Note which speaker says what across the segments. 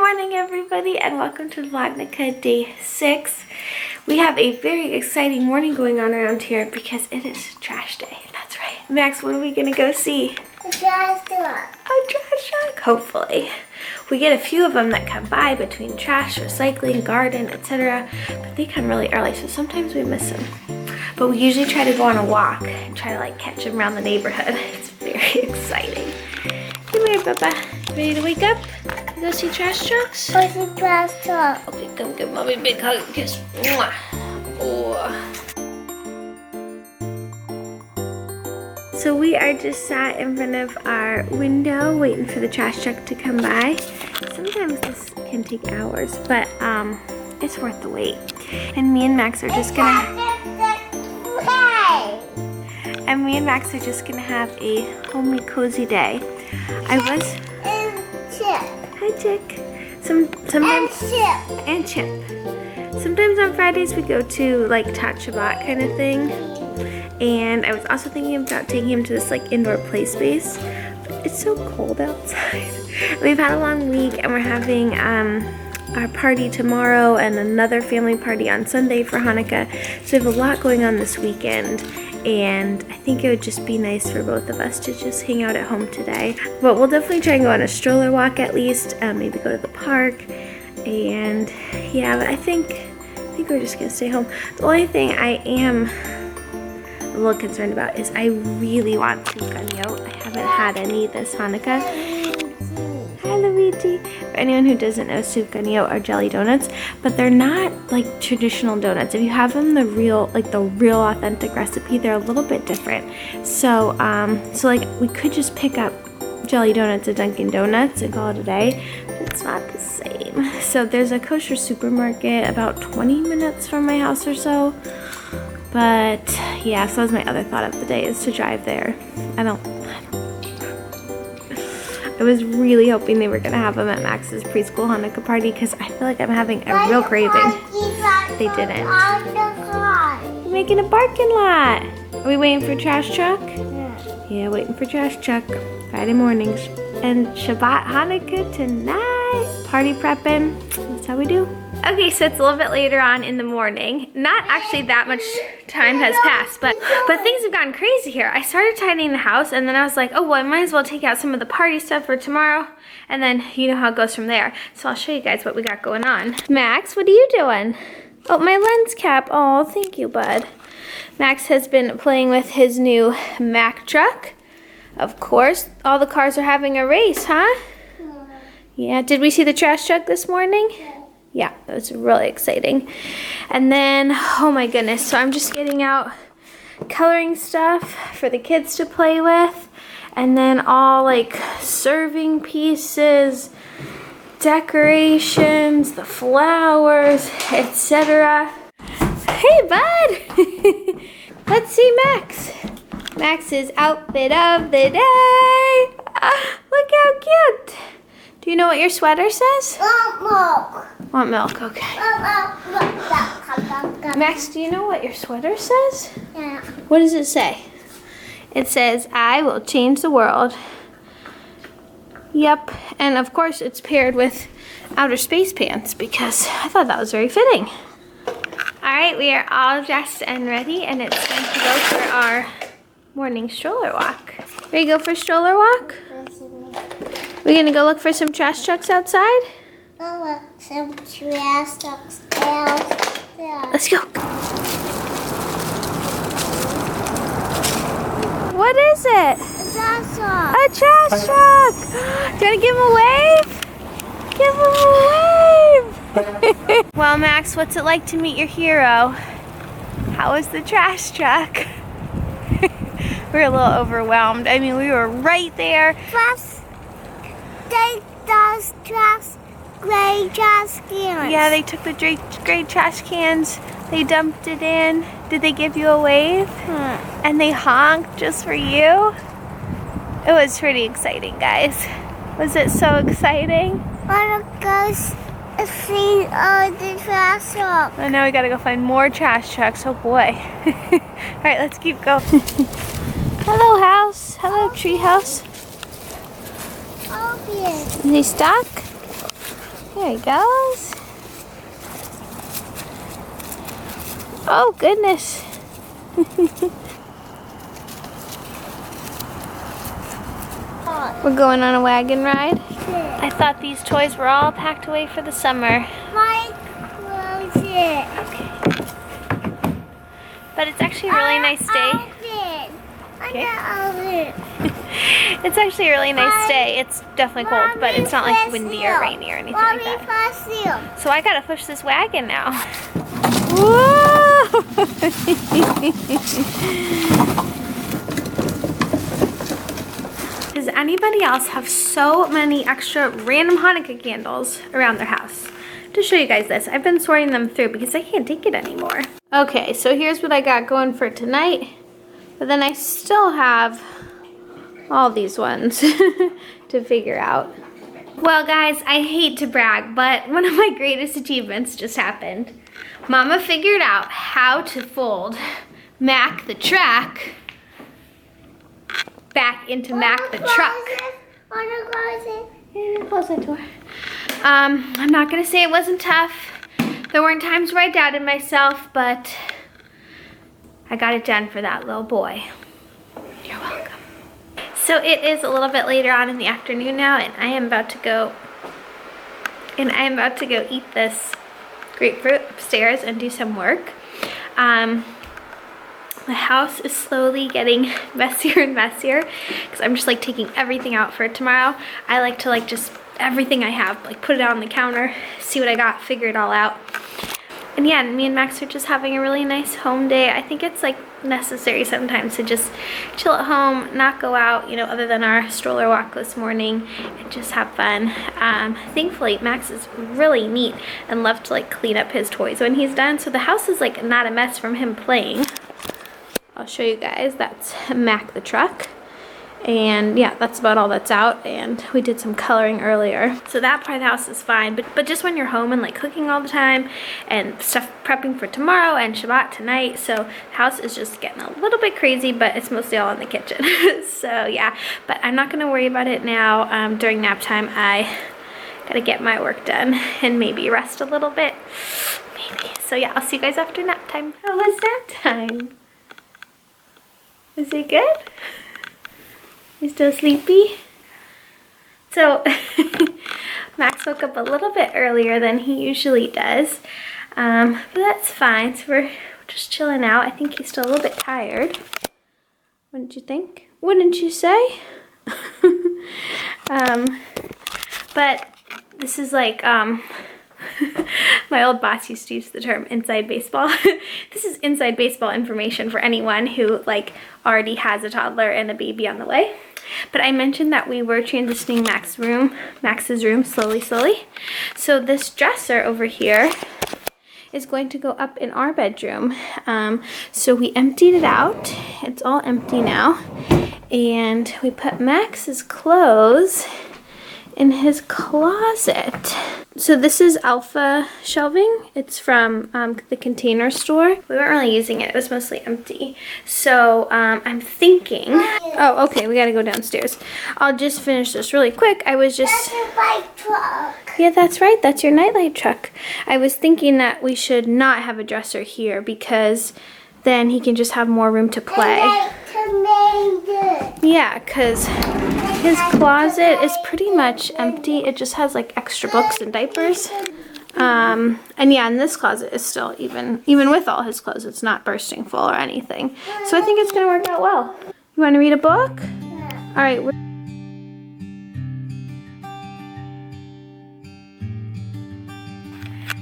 Speaker 1: morning everybody and welcome to VlogNukkah day 6. We have a very exciting morning going on around here because it is trash day. That's right. Max, what are we gonna go see?
Speaker 2: A trash truck.
Speaker 1: A trash truck, hopefully. We get a few of them that come by between trash, recycling, garden, etc. But they come really early, so sometimes we miss them. But we usually try to go on a walk and try to like catch them around the neighborhood. It's very exciting. Come here, Papa. Ready to wake up? Go see trash trucks?
Speaker 2: What's a trash truck?
Speaker 1: Okay, come give Mommy a big hug and kiss. Mwah. Oh. So we are just sat in front of our window waiting for the trash truck to come by. Sometimes this can take hours, but it's worth the wait. And me and Max are just gonna have a homey, cozy day. Hi, Chick. Sometimes and Chip. Sometimes on Fridays we go to like Shabbat kind of thing. And I was also thinking about taking him to this like indoor play space. But it's so cold outside. We've had a long week and we're having our party tomorrow and another family party on Sunday for Hanukkah. So we have a lot going on this weekend. And I think it would just be nice for both of us to just hang out at home today. But we'll definitely try and go on a stroller walk at least. Maybe go to the park. And yeah, but I think we're just gonna stay home. The only thing I am a little concerned about is I really want soup. I haven't had any this Hanukkah. Hi, Luigi. For anyone who doesn't know, soup are jelly donuts, but they're not like traditional donuts. If you have them the real authentic recipe, they're a little bit different. So like we could just pick up jelly donuts at Dunkin' Donuts and call it a day, but it's not the same. So there's a kosher supermarket about 20 minutes from my house or so. But yeah, so that was my other thought of the day, is to drive there. I was really hoping they were gonna have them at Max's preschool Hanukkah party because I feel like I'm having a real craving. They didn't. We're making a parking lot. Are we waiting for trash truck? Yeah, waiting for trash truck. Friday mornings. And Shabbat Hanukkah tonight. Party prepping. That's how we do. Okay, so it's a little bit later on in the morning. Not actually that much time has passed, but things have gotten crazy here. I started tidying the house and then I was like, oh, well, I might as well take out some of the party stuff for tomorrow. And then you know how it goes from there. So I'll show you guys what we got going on. Max, what are you doing? Oh, my lens cap. Oh, thank you, bud. Max has been playing with his new Mack truck. Of course, all the cars are having a race, huh? Yeah, did we see the trash truck this morning? Yeah, that was really exciting. And then, oh my goodness, so I'm just getting out coloring stuff for the kids to play with. And then all like serving pieces, decorations, the flowers, etc. Hey, bud! Let's see Max. Max's outfit of the day. Look how cute. Do you know what your sweater says?
Speaker 2: Want milk.
Speaker 1: Want milk, okay. Max, do you know what your sweater says?
Speaker 2: Yeah.
Speaker 1: What does it say? It says, I will change the world. Yep, and of course it's paired with outer space pants because I thought that was very fitting. Alright, we are all dressed and ready and it's time to go for our morning stroller walk. Ready to go for a stroller walk? We're gonna go look for some trash trucks outside?
Speaker 2: Oh, some trash trucks outside.
Speaker 1: Let's go. What is it?
Speaker 2: A trash truck.
Speaker 1: A trash truck. Do you wanna give him a wave? Give him a wave. Well, Max, what's it like to meet your hero? How was the trash truck? We were a little overwhelmed. I mean, we were right there.
Speaker 2: Plus, those gray trash cans.
Speaker 1: Yeah, they took the gray trash cans. They dumped it in. Did they give you a wave? And they honked just for you? It was pretty exciting, guys. Was it so exciting?
Speaker 2: I want to go see all the trash trucks.
Speaker 1: Oh, now we gotta go find more trash trucks. Oh boy. All right, let's keep going. Hello, house. Hello, tree house.
Speaker 2: Open.
Speaker 1: Is he stuck?
Speaker 2: Yeah.
Speaker 1: There he goes. Oh, goodness. We're going on a wagon ride. I thought these toys were all packed away for the summer.
Speaker 2: My closet.
Speaker 1: Okay. But it's actually a really nice day. Okay. It's actually a really nice day. It's definitely cold, but it's not like windy or rainy or anything like that. So I gotta push this wagon now. Whoa! Does anybody else have so many extra random Hanukkah candles around their house? To show you guys this, I've been sorting them through because I can't take it anymore. Okay, so here's what I got going for tonight. But then I still have all these ones to figure out. Well guys, I hate to brag, but one of my greatest achievements just happened. Mama figured out how to fold Mac the truck back into Mac the truck. Yeah, close that door. I'm not gonna say it wasn't tough. There weren't times where I doubted myself, but I got it done for that little boy. You're welcome. So it is a little bit later on in the afternoon now, and I am about to go eat this grapefruit upstairs and do some work. The house is slowly getting messier and messier because I'm just like taking everything out for tomorrow. I like to just everything I have, like put it out on the counter, see what I got, figure it all out. And yeah, me and Max are just having a really nice home day. I think it's like necessary sometimes to just chill at home, not go out, you know, other than our stroller walk this morning, and just have fun. Thankfully, Max is really neat and loves to like clean up his toys when he's done. So the house is like not a mess from him playing. I'll show you guys. That's Mac the truck. And yeah, that's about all that's out, and we did some coloring earlier. So that part of the house is fine, but just when you're home and like cooking all the time and stuff prepping for tomorrow and Shabbat tonight, so the house is just getting a little bit crazy, but it's mostly all in the kitchen. So yeah, but I'm not gonna worry about it now. During nap time, I gotta get my work done and maybe rest a little bit, maybe. So yeah, I'll see you guys after nap time. How was nap time? Was it good? You still sleepy? So Max woke up a little bit earlier than he usually does, but that's fine. So we're just chilling out. I think he's still a little bit tired. Wouldn't you think? Wouldn't you say? But this is like my old boss used to use the term inside baseball. This is inside baseball information for anyone who like already has a toddler and a baby on the way. But I mentioned that we were transitioning Max's room slowly. So this dresser over here is going to go up in our bedroom. So we emptied it out. It's all empty now. And we put Max's clothes in his closet. So this is Alpha shelving. It's from the Container Store. We weren't really using it. It was mostly empty. So I'm thinking, oh, okay, we gotta go downstairs. I'll just finish this really quick. I was just,
Speaker 2: That's your bike truck.
Speaker 1: Yeah, that's right. That's your nightlight truck. I was thinking that we should not have a dresser here because then he can just have more room to play. Yeah, because his closet is pretty much empty. It just has like extra books and diapers. And yeah, and this closet is still, even with all his clothes, it's not bursting full or anything. So I think it's gonna work out well. You wanna read a book?
Speaker 2: Yeah.
Speaker 1: All right.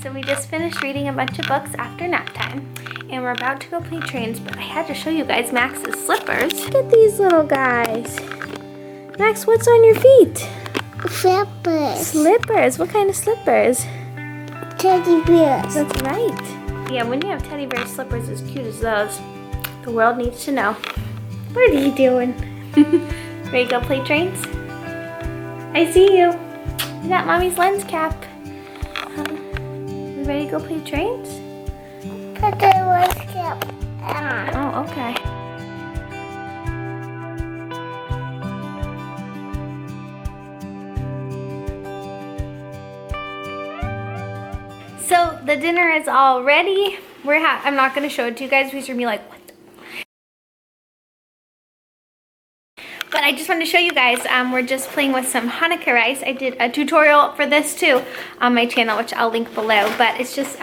Speaker 1: So we just finished reading a bunch of books after nap time, and we're about to go play trains, but I had to show you guys Max's slippers. Look at these little guys. Max, what's on your feet?
Speaker 2: Slippers.
Speaker 1: Slippers. What kind of slippers?
Speaker 2: Teddy bears.
Speaker 1: That's right. Yeah, when you have teddy bear slippers as cute as those, the world needs to know. What are you doing? Ready to go play trains? I see you. You got Mommy's lens cap. You ready to go play trains?
Speaker 2: Put the lens cap on.
Speaker 1: Oh, okay. So the dinner is all ready. I'm not gonna show it to you guys because you're gonna be like, what? But I just wanted to show you guys, we're just playing with some Hanukkah rice. I did a tutorial for this too on my channel, which I'll link below. But it's just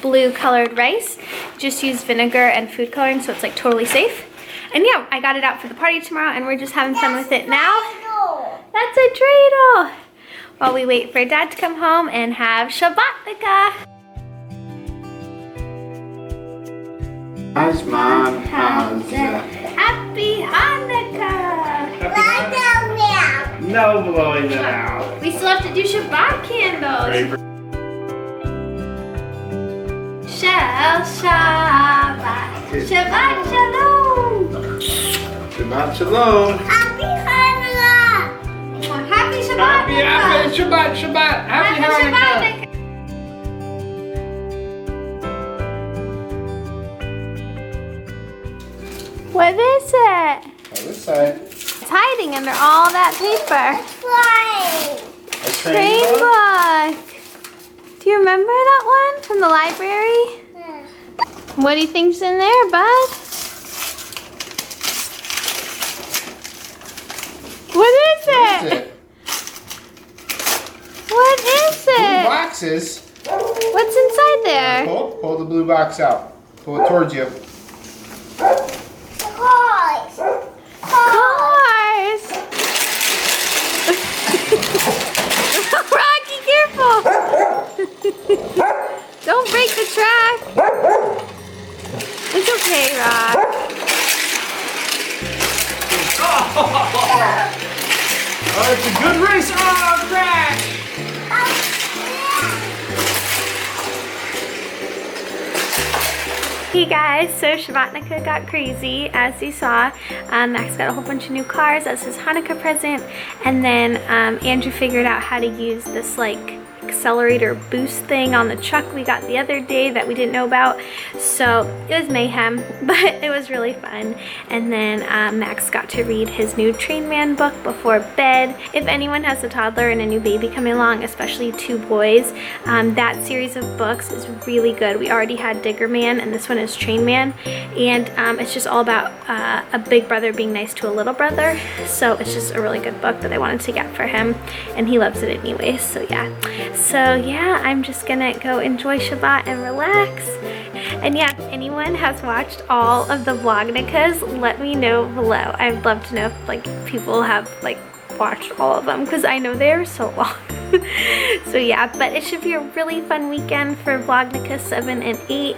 Speaker 1: blue colored rice. Just use vinegar and food coloring, so it's like totally safe. And yeah, I got it out for the party tomorrow and we're just having fun with it now. That's a dreidel. While we wait for Dad to come home and have Shabbat. Happy Hanukkah!
Speaker 3: No blowing it out.
Speaker 1: We still have to do Shabbat candles. Shabbat. Shabbat shalom.
Speaker 3: Shabbat shalom.
Speaker 2: Happy Hanukkah.
Speaker 1: Happy Shabbat.
Speaker 3: Happy Shabbat. Happy Hanukkah.
Speaker 1: What is it?
Speaker 3: On this side.
Speaker 1: It's hiding under all that paper.
Speaker 3: A train book.
Speaker 1: book. Do you remember that one from the library? What do you think's in there, bud? What is it? What is
Speaker 3: Blue
Speaker 1: it?
Speaker 3: boxes.
Speaker 1: What's inside there?
Speaker 3: Pull the blue box out. Pull it towards you.
Speaker 2: Cars.
Speaker 1: Cars! Rocky, careful! Don't break the track. It's okay, Rock.
Speaker 3: Oh, it's a good race. Oh, crash!
Speaker 1: Hey guys, so ShabbatNukkah got crazy, as you saw. Max got a whole bunch of new cars as his Hanukkah present, and then Andrew figured out how to use this like accelerator boost thing on the truck we got the other day that we didn't know about. So it was mayhem, but it was really fun. And then Max got to read his new Train Man book before bed. If anyone has a toddler and a new baby coming along, especially two boys, that series of books is really good. We already had Digger Man and this one is Train Man, and it's just all about a big brother being nice to a little brother. So it's just a really good book that I wanted to get for him, and he loves it anyway. So yeah. So yeah, I'm just gonna go enjoy Shabbat and relax. And yeah, if anyone has watched all of the VlogNukkahs, let me know below. I'd love to know if like people have like watched all of them, because I know they're so long. So yeah, but it should be a really fun weekend for VlogNukkah 7 and 8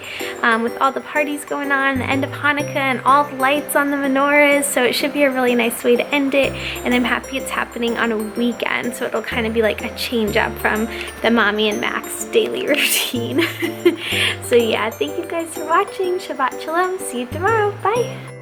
Speaker 1: with all the parties going on, the end of Hanukkah and all the lights on the menorahs. So it should be a really nice way to end it, and I'm happy it's happening on a weekend, so it'll kind of be like a change up from the Mommy and Max daily routine. So yeah, thank you guys for watching. Shabbat Shalom. See you tomorrow. Bye.